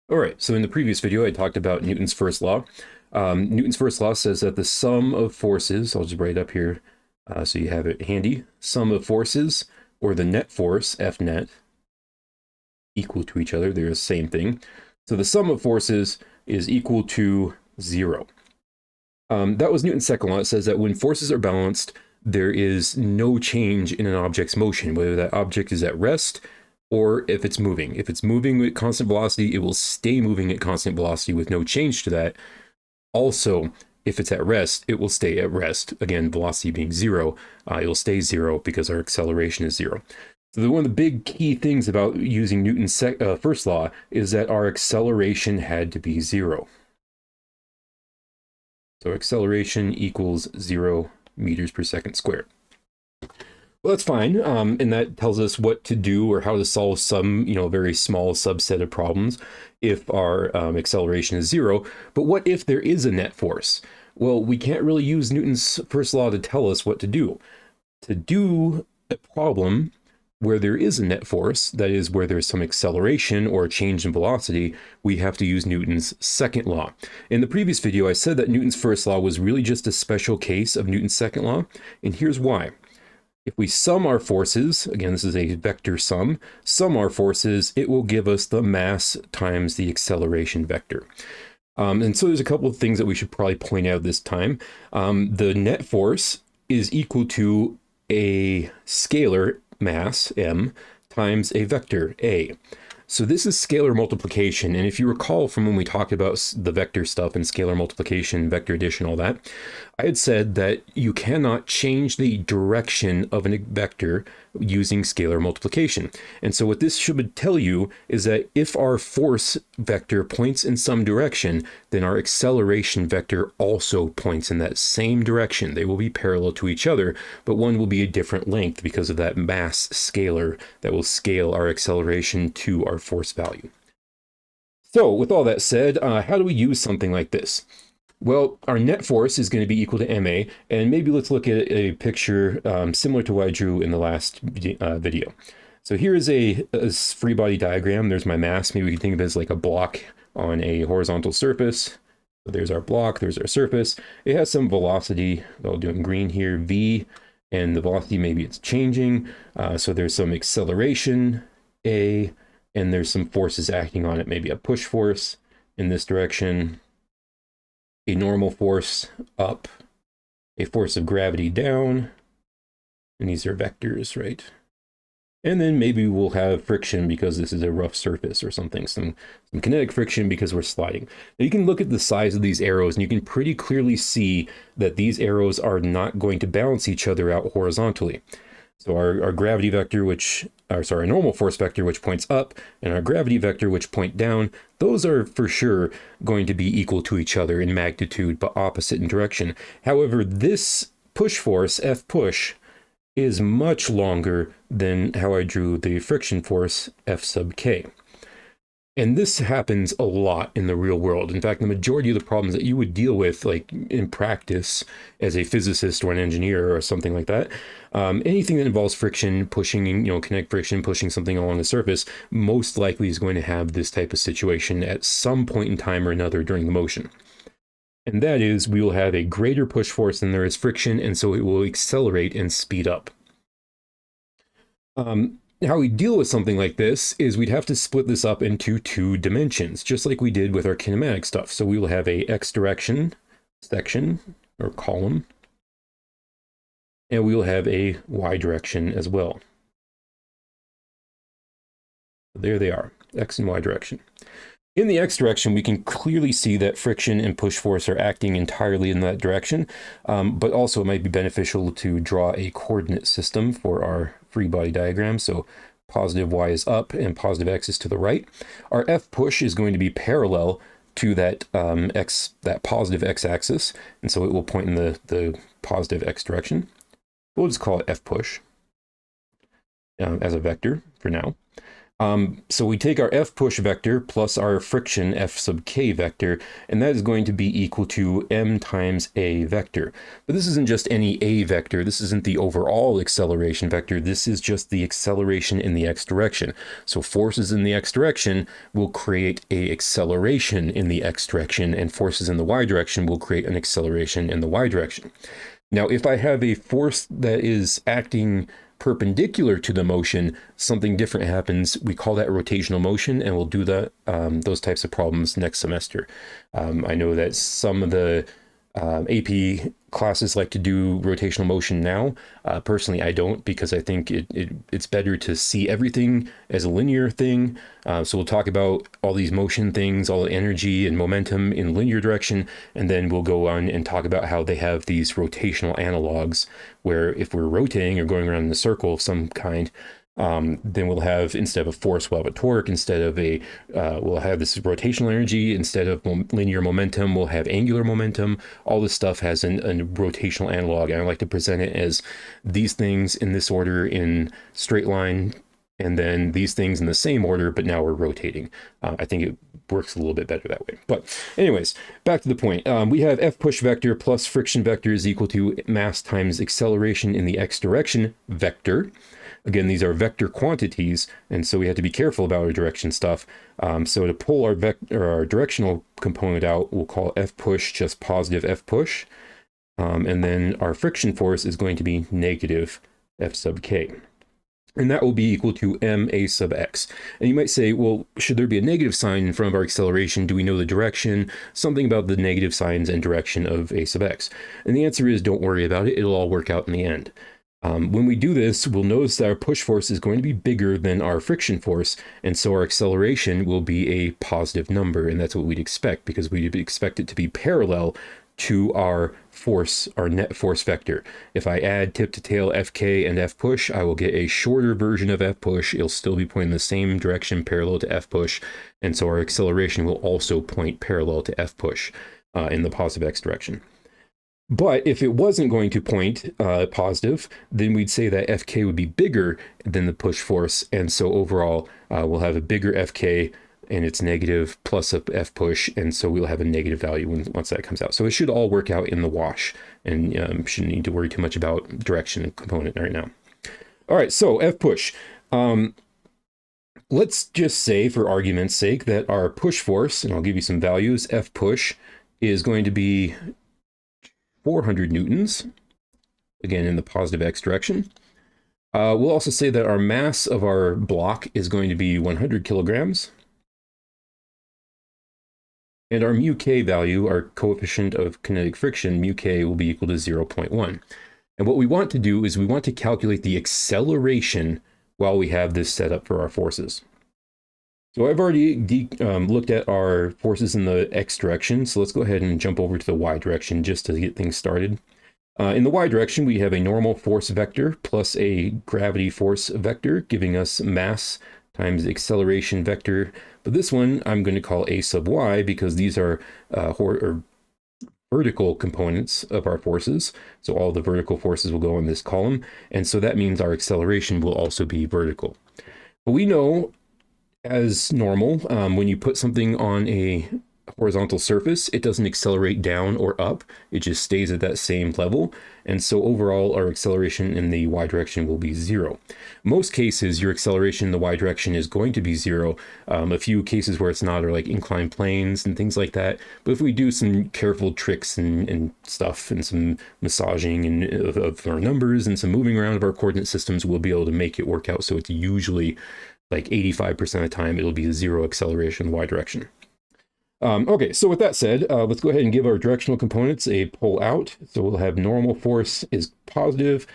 All right, so in the previous video, I talked about Newton's first law. Newton's first law says that the sum of forces, I'll just write up here so you have it handy, sum of forces, or the net force, F net, equal to each other. They're the same thing. So the sum of forces is equal to zero. That was Newton's second law. It says that when forces are balanced, there is no change in an object's motion, whether that object is at rest or if it's moving. If it's moving at constant velocity, it will stay moving at constant velocity with no change to that. Also, if it's at rest, it will stay at rest. Again, velocity being zero, it will stay zero because our acceleration is zero. So one of the big key things about using Newton's first law is that our acceleration had to be zero. So acceleration equals 0 meters per second squared. Well, that's fine, and that tells us what to do or how to solve some, very small subset of problems if our acceleration is zero. But what if there is a net force? Well, we can't really use Newton's first law to tell us what to do. To do a problem where there is a net force, that is, where there's some acceleration or a change in velocity, we have to use Newton's second law. In the previous video, I said that Newton's first law was really just a special case of Newton's second law, and here's why. If we sum our forces, again, this is a vector sum our forces, it will give us the mass times the acceleration vector. And so there's a couple of things that we should probably point out this time. The net force is equal to a scalar mass, m, times a vector, a. So this is scalar multiplication, and if you recall from when we talked about the vector stuff and scalar multiplication, vector addition, all that, I had said that you cannot change the direction of a vector using scalar multiplication. And so what this should tell you is that if our force vector points in some direction, then our acceleration vector also points in that same direction. They will be parallel to each other, but one will be a different length because of that mass scalar that will scale our acceleration to our force value. So with all that said, how do we use something like this? Well, our net force is going to be equal to ma, and maybe let's look at a picture similar to what I drew in the last video. So here is a free body diagram. There's my mass. Maybe we can think of it as like a block on a horizontal surface. So there's our block, there's our surface. It has some velocity, I'll do it in green here, v, and the velocity, maybe it's changing. So there's some acceleration, a, and there's some forces acting on it, maybe a push force in this direction, a normal force up, a force of gravity down, and these are vectors, right? And then maybe we'll have friction because this is a rough surface or something, some kinetic friction because we're sliding. Now you can look at the size of these arrows and you can pretty clearly see that these arrows are not going to balance each other out horizontally. So our gravity vector, our normal force vector, which points up, and our gravity vector, which point down, those are for sure going to be equal to each other in magnitude, but opposite in direction. However, this push force, F push, is much longer than how I drew the friction force, F sub k. And this happens a lot in the real world. In fact, the majority of the problems that you would deal with, like in practice as a physicist or an engineer or something like that, anything that involves friction, pushing, kinetic friction, pushing something along the surface, most likely is going to have this type of situation at some point in time or another during the motion. And that is, we will have a greater push force than there is friction, and so it will accelerate and speed up. How we deal with something like this is we'd have to split this up into two dimensions, just like we did with our kinematic stuff. So we will have a x direction section or column, and we will have a y direction as well. There they are, x and y direction. In the x direction, we can clearly see that friction and push force are acting entirely in that direction, but also it might be beneficial to draw a coordinate system for our free body diagram. So positive y is up and positive x is to the right. Our F push is going to be parallel to that that positive x-axis, and so it will point in the positive x direction. We'll just call it F push as a vector for now. So we take our F push vector plus our friction F sub k vector, and that is going to be equal to m times a vector. But this isn't just any a vector. This isn't the overall acceleration vector. This is just the acceleration in the x direction. So forces in the x direction will create a acceleration in the x direction, and forces in the y direction will create an acceleration in the y direction. Now, if I have a force that is acting perpendicular to the motion, something different happens. We call that rotational motion, and we'll do that those types of problems next semester. I know that some of the AP classes like to do rotational motion now. Personally, I don't, because I think it's better to see everything as a linear thing. So we'll talk about all these motion things, all the energy and momentum in linear direction, and then we'll go on and talk about how they have these rotational analogs, where if we're rotating or going around in a circle of some kind, then we'll have, instead of a force, we'll have a torque. Instead of a, we'll have this rotational energy. Instead of linear momentum, we'll have angular momentum. All this stuff has a rotational analog, and I like to present it as these things in this order in straight line, and then these things in the same order, but now we're rotating. I think it works a little bit better that way. But anyways, back to the point. We have F push vector plus friction vector is equal to mass times acceleration in the x direction vector. Again, these are vector quantities, and so we have to be careful about our direction stuff. So to pull our directional component out, we'll call F push just positive F push. And then our friction force is going to be negative F sub k. And that will be equal to ma sub x. And you might say, well, should there be a negative sign in front of our acceleration? Do we know the direction? Something about the negative signs and direction of a sub x. And the answer is, don't worry about it. It'll all work out in the end. When we do this, we'll notice that our push force is going to be bigger than our friction force, and so our acceleration will be a positive number, and that's what we'd expect, because we'd expect it to be parallel to our force, our net force vector. If I add tip to tail Fk and F push, I will get a shorter version of F push. It'll still be pointing the same direction parallel to F push, and so our acceleration will also point parallel to F push in the positive x direction. But if it wasn't going to point positive, then we'd say that Fk would be bigger than the push force, and so overall we'll have a bigger Fk, and it's negative plus a F push, and so we'll have a negative value once that comes out. So it should all work out in the wash, and shouldn't need to worry too much about direction component right now. All right, so F push. Let's just say, for argument's sake, that our push force, and I'll give you some values, F push is going to be 400 newtons, again in the positive x direction. We'll also say that our mass of our block is going to be 100 kilograms. And our mu k value, our coefficient of kinetic friction, mu k, will be equal to 0.1. And what we want to do is we want to calculate the acceleration while we have this set up for our forces. So I've already looked at our forces in the x direction, so let's go ahead and jump over to the y direction just to get things started. In the y direction, we have a normal force vector plus a gravity force vector, giving us mass times acceleration vector. But this one I'm going to call a sub y, because these are vertical components of our forces. So all the vertical forces will go in this column, and so that means our acceleration will also be vertical. But we know, as normal, when you put something on a horizontal surface, it doesn't accelerate down or up, it just stays at that same level, and so overall our acceleration in the y direction will be 0. Most cases your acceleration in the y direction is going to be 0. A few cases where it's not are like inclined planes and things like that, but if we do some careful tricks and stuff and some massaging of our numbers and some moving around of our coordinate systems, we'll be able to make it work out. So it's usually like 85% of the time it'll be 0 acceleration in the y direction. Okay, so with that said, let's go ahead and give our directional components a pull out. So we'll have normal force is positive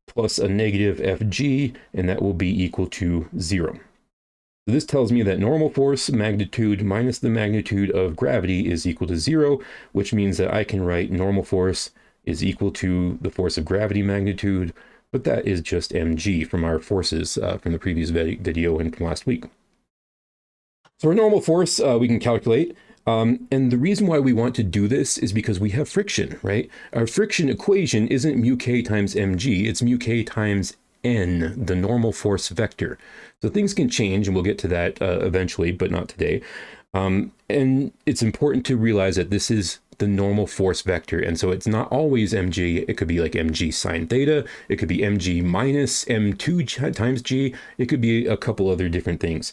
plus a negative Fg, and that will be equal to 0. So this tells me that normal force magnitude minus the magnitude of gravity is equal to 0, which means that I can write normal force is equal to the force of gravity magnitude, but that is just mg from our forces from the previous video and from last week. So our normal force we can calculate. And the reason why we want to do this is because we have friction, right? Our friction equation isn't mu k times mg, it's mu k times N, the normal force vector. So things can change, and we'll get to that eventually, but not today. And it's important to realize that this is the normal force vector. And so it's not always mg. It could be like mg sine theta. It could be mg minus m2 times g. It could be a couple other different things.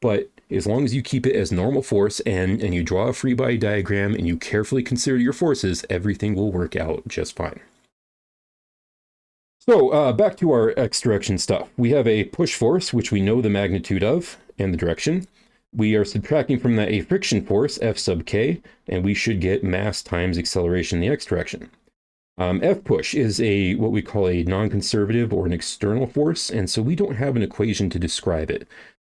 But as long as you keep it as normal force and you draw a free body diagram and you carefully consider your forces, everything will work out just fine. So back to our x direction stuff. We have a push force, which we know the magnitude of and the direction. We are subtracting from that a friction force, F sub k, and we should get mass times acceleration in the x direction. F push is what we call a non-conservative or an external force, and so we don't have an equation to describe it.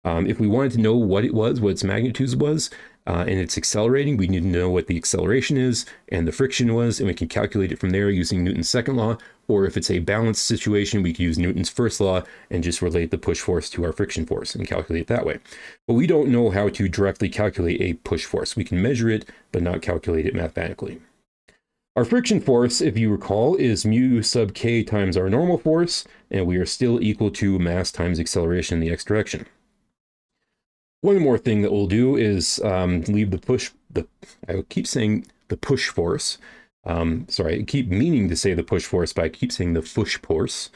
If we wanted to know what it was, what its magnitude was, and it's accelerating, we need to know what the acceleration is and the friction was, and we can calculate it from there using Newton's second law. Or if it's a balanced situation, we could use Newton's first law and just relate the push force to our friction force and calculate it that way. But we don't know how to directly calculate a push force. We can measure it, but not calculate it mathematically. Our friction force, if you recall, is mu sub k times our normal force, and we are still equal to mass times acceleration in the x direction. One more thing that we'll do is leave I keep saying the push force. Sorry, I keep meaning to say the push force, but I keep saying the fush force.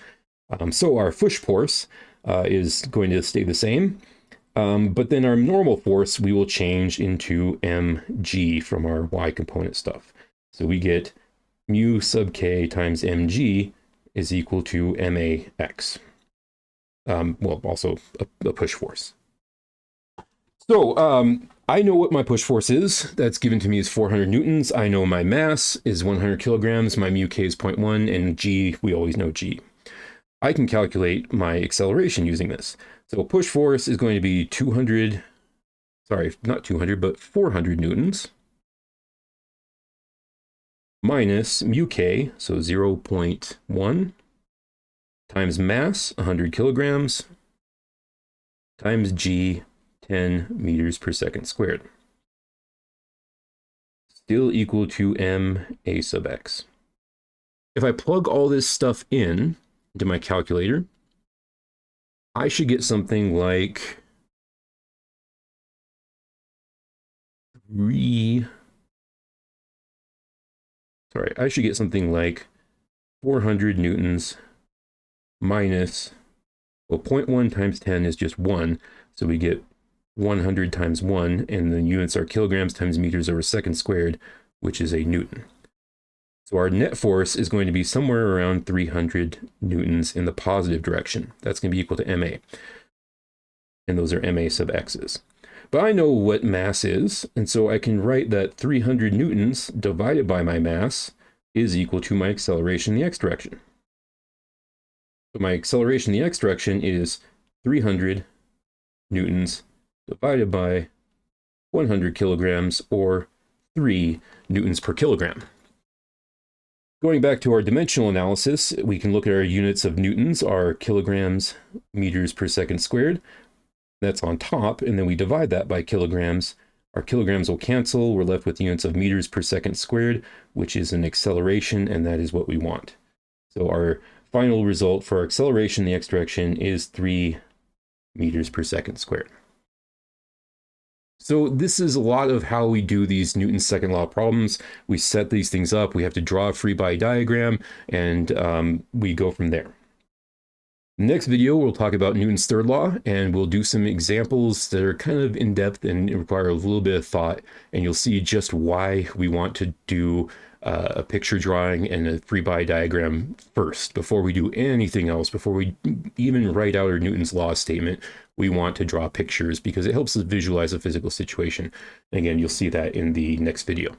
So our fush force is going to stay the same. But then our normal force, we will change into mg from our y component stuff. So we get mu sub k times mg is equal to max. Well, also a push force. So I know what my push force is. That's given to me as 400 newtons. I know my mass is 100 kilograms. My mu k is 0.1, and g, we always know g. I can calculate my acceleration using this. So push force is going to be 400 newtons minus mu k, so 0.1, times mass, 100 kilograms, times g, 10 meters per second squared. Still equal to ma sub x. If I plug all this stuff in into my calculator, I should get something like I should get something like 400 newtons minus, well, 0.1 times 10 is just 1, so we get 100 times 1, and the units are kilograms times meters over second squared, which is a newton. So our net force is going to be somewhere around 300 newtons in the positive direction. That's going to be equal to ma. And those are ma sub x's. But I know what mass is, and so I can write that 300 newtons divided by my mass is equal to my acceleration in the x direction. So my acceleration in the x direction is 300 newtons divided by 100 kilograms, or 3 newtons per kilogram. Going back to our dimensional analysis, we can look at our units of newtons, our kilograms, meters per second squared. That's on top, and then we divide that by kilograms. Our kilograms will cancel. We're left with units of meters per second squared, which is an acceleration, and that is what we want. So our final result for our acceleration in the x direction is 3 meters per second squared. So this is a lot of how we do these Newton's second law problems. We set these things up. We have to draw a free body diagram, and we go from there. Next video, we'll talk about Newton's third law, and we'll do some examples that are kind of in-depth and require a little bit of thought, and you'll see just why we want to do a picture drawing and a free body diagram first, before we do anything else, before we even write out our Newton's law statement. We want to draw pictures because it helps us visualize a physical situation. And again, you'll see that in the next video.